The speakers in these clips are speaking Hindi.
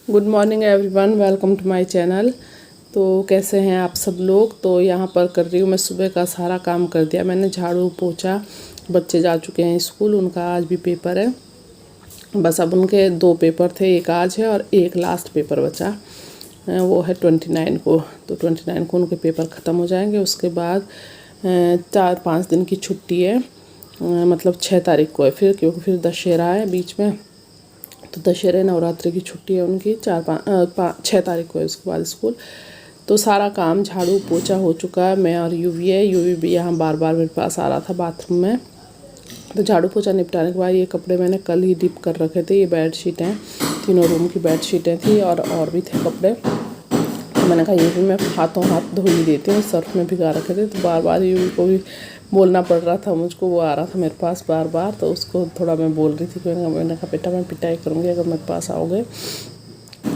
Good morning everyone, welcome to my channel. तो कैसे हैं आप सब लोग। तो यहाँ पर कर रही हूँ मैं, सुबह का सारा काम कर दिया मैंने, झाड़ू पोछा। बच्चे जा चुके हैं स्कूल, उनका आज भी पेपर है। बस अब उनके 2 पेपर थे, एक आज है और एक लास्ट पेपर बचा, वो है 29 को। तो 29 को उनके पेपर ख़त्म हो जाएंगे। उसके बाद 4-5 दिन की छुट्टी है, मतलब 6 तारीख को है फिर, क्योंकि फिर दशहरा है बीच में। तो दशहरे नवरात्रि की छुट्टी है उनकी 6 तारीख को है, उसके बाद स्कूल। तो सारा काम झाड़ू पोछा हो चुका है। मैं और यूवी है, यूवी भी यहाँ बार बार मेरे पास आ रहा था बाथरूम में। तो झाड़ू पोछा निपटाने के बाद ये कपड़े मैंने कल ही डिप कर रखे थे। ये बेडशीटें, तीनों रूम की बेडशीटें थी और भी थे कपड़े। तो मैंने कहा ये भी मैं हाथों हाथ धो ही देती हूँ, सर्फ में भिगा रखे थे। तो बार बार यूवी को भी बोलना पड़ रहा था मुझको, वो आ रहा था मेरे पास बार बार। तो उसको थोड़ा मैं बोल रही थी कि मैंने कहा बेटा मैं पिटाई करूँगी अगर मेरे पास आओगे,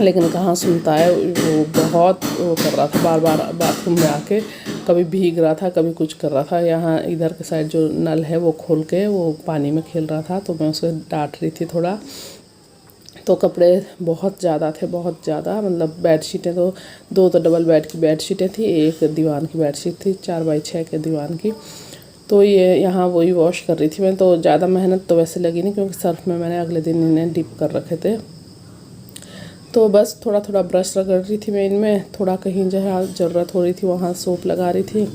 लेकिन कहाँ सुनता है। वो बहुत वो कर रहा था, बार बार बाथरूम में आके कभी भीग रहा था, कभी कुछ कर रहा था। यहाँ इधर के साइड जो नल है वो खोल के वो पानी में खेल रहा था, तो मैं उसे डांट रही थी थोड़ा। तो कपड़े बहुत ज़्यादा थे, बहुत ज़्यादा। मतलब बेडशीटें तो 2 तो डबल बेड की बेडशीटें थी, एक दीवान की बेडशीट थी 4x6 के दीवान की। तो ये यहाँ वही वॉश कर रही थी मैं। तो ज़्यादा मेहनत तो वैसे लगी नहीं, क्योंकि सर्फ में मैंने अगले दिन इन्हें डिप कर रखे थे। तो बस थोड़ा थोड़ा ब्रश रगड़ रही थी मैं इनमें, थोड़ा कहीं जहाँ ज़रूरत हो रही थी वहाँ सोप लगा रही थी।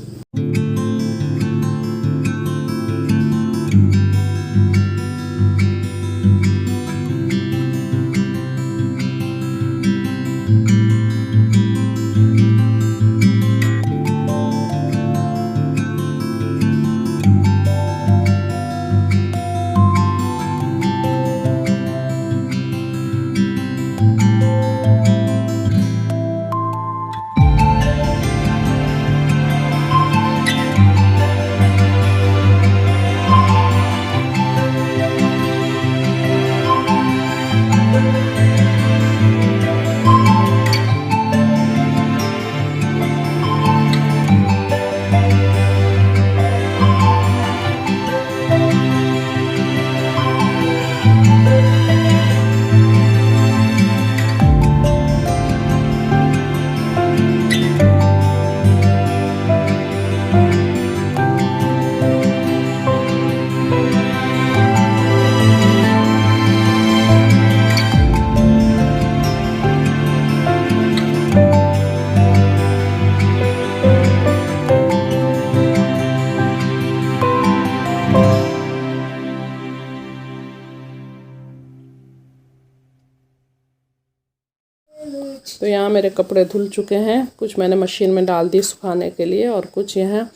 तो यहाँ मेरे कपड़े धुल चुके हैं, कुछ मैंने मशीन में डाल दी सुखाने के लिए और कुछ यहाँ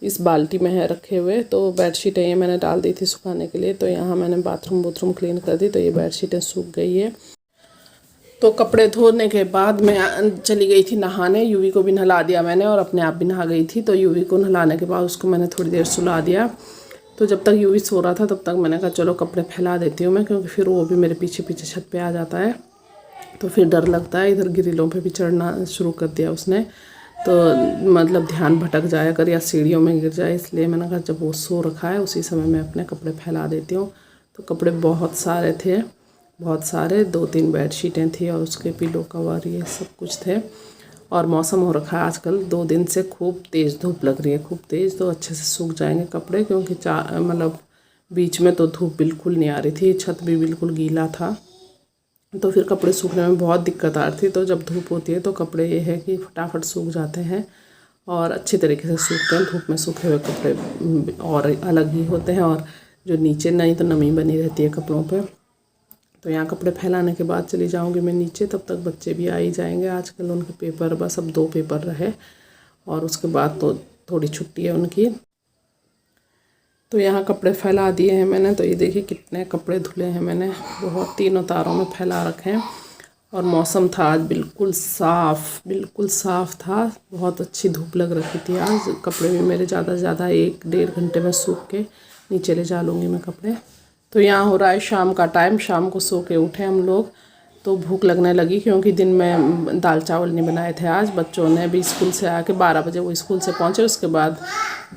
इस बाल्टी में है रखे हुए। तो बेडशीटें ये मैंने डाल दी थी सुखाने के लिए। तो यहाँ मैंने बाथरूम क्लीन कर दी, तो ये बेडशीटें सूख गई है। तो कपड़े धोने के बाद मैं चली गई थी नहाने, यूवी को भी नहला दिया मैंने और अपने आप भी नहा गई थी। तो यूवी को नहलाने के बाद उसको मैंने थोड़ी देर सुला दिया। तो जब तक यूवी सो रहा था तब तक मैंने कहा चलो कपड़े फैला देती हूँ मैं, क्योंकि फिर वो भी मेरे पीछे पीछे छत पे आ जाता है, तो फिर डर लगता है। इधर ग्रिलों पे भी चढ़ना शुरू कर दिया उसने, तो मतलब ध्यान भटक जाए अगर या सीढ़ियों में गिर जाए, इसलिए मैंने कहा जब वो सो रखा है उसी समय मैं अपने कपड़े फैला देती हूँ। तो कपड़े बहुत सारे थे, बहुत सारे, 2-3 बेडशीटें थी और उसके पिलो कवर ये सब कुछ थे। और मौसम हो रखा है आजकल 2 दिन से खूब तेज़ धूप लग रही है, खूब तेज़। तो अच्छे से सूख जाएंगे कपड़े, क्योंकि मतलब बीच में तो धूप बिल्कुल नहीं आ रही थी, छत भी बिल्कुल गीला था। तो फिर कपड़े सूखने में बहुत दिक्कत आ रही थी। तो जब धूप होती है तो कपड़े ये है कि फटाफट सूख जाते हैं और अच्छी तरीके से सूखते हैं। धूप में सूखे हुए कपड़े और अलग ही होते हैं, और जो नीचे नहीं तो नमी बनी रहती है कपड़ों पे। तो यहाँ कपड़े फैलाने के बाद चली जाऊँगी मैं नीचे, तब तक बच्चे भी आ ही जाएंगे। आजकल उनके पेपर, बस अब 2 पेपर रहे और उसके बाद तो थोड़ी छुट्टी है उनकी। तो यहाँ कपड़े फैला दिए हैं मैंने। तो ये देखिए कितने कपड़े धुले हैं मैंने, बहुत 3 तारों में फैला रखे हैं। और मौसम था आज बिल्कुल साफ़ था, बहुत अच्छी धूप लग रही थी आज। कपड़े भी मेरे ज़्यादा से ज़्यादा 1-1.5 घंटे में सूख के नीचे ले जा लूँगी मैं कपड़े। तो यहाँ हो रहा है शाम का टाइम, शाम को सो के उठे हम लोग। तो भूख लगने लगी, क्योंकि दिन में दाल चावल नहीं बनाए थे आज। बच्चों ने भी स्कूल से आके 12 बजे वो स्कूल से पहुँचे, उसके बाद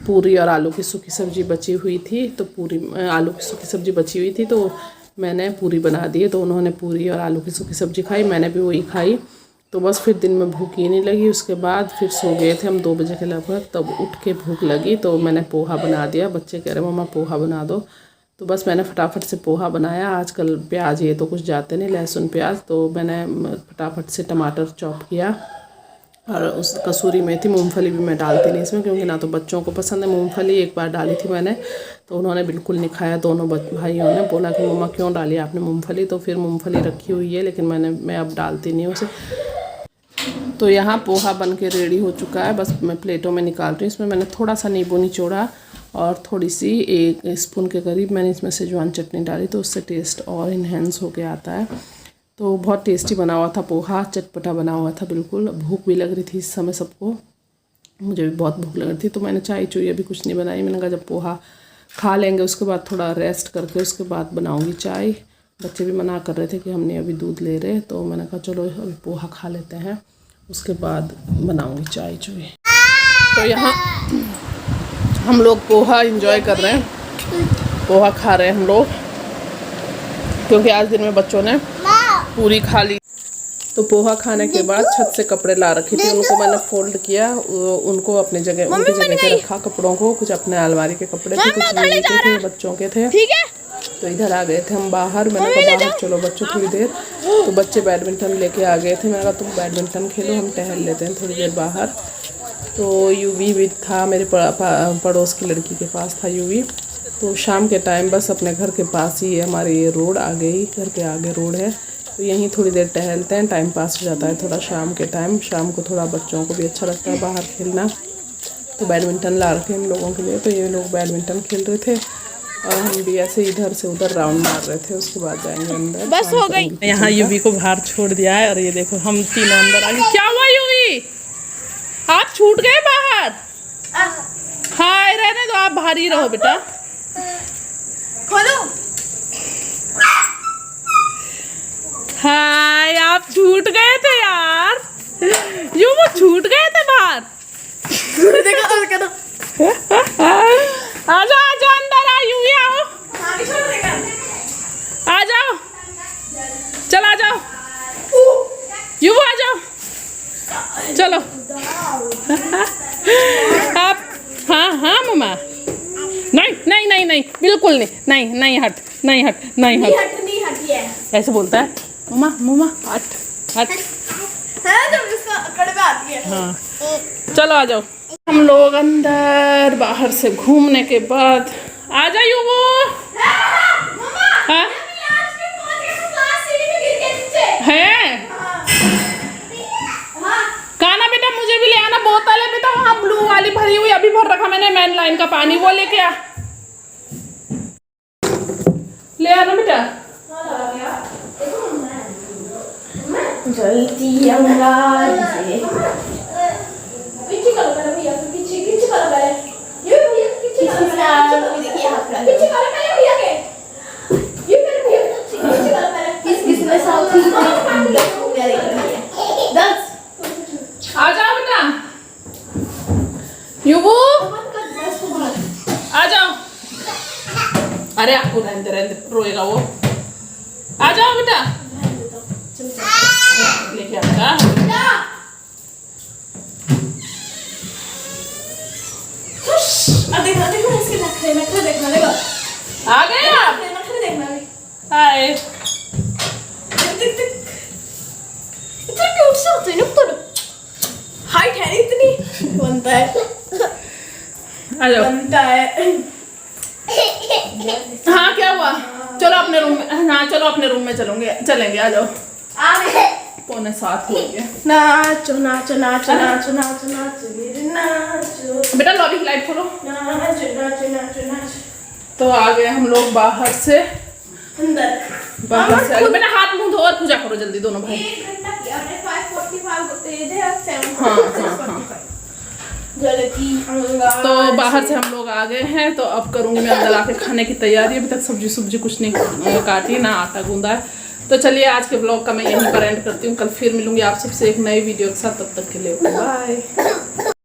पूरी और आलू की सूखी सब्ज़ी बची हुई थी। तो पूरी आलू की सूखी सब्ज़ी बची हुई थी, तो मैंने पूरी बना दी है, तो उन्होंने पूरी और आलू की सूखी सब्ज़ी खाई, मैंने भी वही खाई। तो बस फिर दिन में भूख ही नहीं लगी। उसके बाद फिर सो गए थे हम 2 बजे के लगभग, तब उठ के भूख लगी तो मैंने पोहा बना दिया। बच्चे कह रहे मम्मा पोहा बना दो, तो बस मैंने फटाफट से पोहा बनाया। आजकल प्याज ये तो कुछ जाते नहीं, लहसुन प्याज, तो मैंने फटाफट से टमाटर चॉप किया और उस कसूरी मेथी, मूंगफली भी मैं डालती नहीं इसमें क्योंकि ना तो बच्चों को पसंद है मूंगफली। एक बार डाली थी मैंने तो उन्होंने बिल्कुल नहीं खाया। दोनों भाइयों ने बोला कि मम्मा क्यों डाली आपने मूंगफली, तो फिर मूंगफली रखी हुई है लेकिन मैं अब डालती नहीं उसे। तो यहाँ पोहा बन के रेडी हो चुका है, बस मैं प्लेटों में निकाल रही हूँ। इसमें मैंने थोड़ा सा नींबू निचोड़ा और थोड़ी सी 1 स्पून के करीब मैंने इसमें सेजवान चटनी डाली, तो उससे टेस्ट और इन्हेंस होके आता है। तो बहुत टेस्टी बना हुआ था पोहा, चटपटा बना हुआ था बिल्कुल। भूख भी लग रही थी इस समय सबको, मुझे भी बहुत भूख लग रही थी, तो मैंने चाय चुई अभी कुछ नहीं बनाई। मैंने कहा जब पोहा खा लेंगे उसके बाद थोड़ा रेस्ट करके उसके बाद बनाऊँगी चाय। बच्चे भी मना कर रहे थे कि हमने अभी दूध ले रहे, तो मैंने कहा चलो अभी पोहा खा लेते हैं उसके बाद बनाऊँगी चाय चुई। तो यहाँ हम लोग पोहा एंजॉय कर रहे हैं, पोहा खा रहे हैं हम लोग क्योंकि आज दिन में बच्चों ने पूरी खा ली। तो पोहा खाने के बाद छत से कपड़े ला रखी थी, उनको मैंने फोल्ड किया, उनको अपने जगह उनकी जगह पे रखा कपड़ों को। कुछ अपने अलमारी के कपड़े थे, कुछ मेरे के थे, बच्चों के थे। तो इधर आ गए थे हम बाहर। मैंने कहा बाहर चलो बच्चों थोड़ी देर, तो बच्चे बैडमिंटन लेके आ गए थे। मैंने कहा तुम बैडमिंटन खेलो, हम टहल लेते हैं थोड़ी देर बाहर। तो यूवी भी था मेरे पड़ोस की लड़की के पास था यूवी। तो शाम के टाइम बस अपने घर के पास ही है हमारे ये रोड, आगे ही घर के आगे रोड है, तो यहीं थोड़ी देर टहलते हैं, टाइम पास हो जाता है थोड़ा शाम के टाइम। शाम को थोड़ा बच्चों को भी अच्छा लगता है बाहर खेलना। तो बैडमिंटन ला रखे हम लोगों के लिए, तो ये लोग बैडमिंटन खेल रहे थे और हम भी ऐसे इधर से उधर राउंड मार रहे थे। उसके बाद जाएंगे अंदर, बस हो गई। यहाँ यूवी को बाहर छोड़ दिया है और ये देखो हम तीनों अंदर आ गए। क्या हुआ यूवी, आप छूट गए बाहर? हाँ रहने दो, आप बाहर ही रहो बेटा। खोलो। हाय, आप छूट गए थे यार, यू वो छूट गए थे बाहर। आ जाओ अंदर, आ यूवी आओ, आ जाओ, चल आ जाओ यू, आ जाओ चलो। आप हाँ मम्मा, नहीं बिल्कुल नहीं हट, ऐसे बोलता है मम्मा हट। हाँ चलो आ जाओ। हम लोग अंदर बाहर से घूमने के बाद आ जाइए वो। हाँ है खाना बेटा, मुझे भी ले आना, बोतल है बेटा वहाँ ब्लू वाली भरी हुई, अभी भर रखा मैंने मेन लाइन का पानी, वो लेके आ, ले आना बेटा जल्दी। अंगार से पीछे करो भैया, पीछे करो भैया, ये भैया पीछे करो, देखिए हाथ लगा, पीछे करो भैया के, ये मेरे भैया पीछे करो पहले। किस में साउथ हो गया देखिए 10। आ जाओ बेटा युवू, आ जाओ। अरे आपको रहने दे, रोएगा वो। आ जाओ बेटा, लेके आ देखो उसके नखरे देखना, देखो आ गए आप, नखरे देखना भी। हाय, इतना क्यूट सा होता है ना, तो हाइट है इतनी, बनता है आ जाओ, बनता है। हाँ क्या हुआ, चलो अपने रूम में, हाँ चलो अपने रूम में चलेंगे, आ जाओ। 6:45 हो गया। नाचो नाचो नाचो नाचो नाचो नाचो नाचो बेटा, लॉबी की लाइट खोलो। नाचो नाचो नाचो नाचो। तो आ गए हम लोग बाहर से अंदर, बाहर से आगे बेटा, हाथ मुंह धो और पूजा करो जल्दी दोनों भाई। 1 घंटा किया हमने, 5:45 होते हैं, 7:45 तो बाहर से हम लोग आ गए हैं। तो अब करूँगी मैं अंदर आके खाने की तैयारी। अभी तक सब्जी कुछ नहीं काटी, ना आटा गूंदा है। तो चलिए आज के ब्लॉग का मैं यहीं पर एंड करती हूँ। कल फिर मिलूंगी आप सबसे एक नई वीडियो के साथ, तब तक के लिए बाय।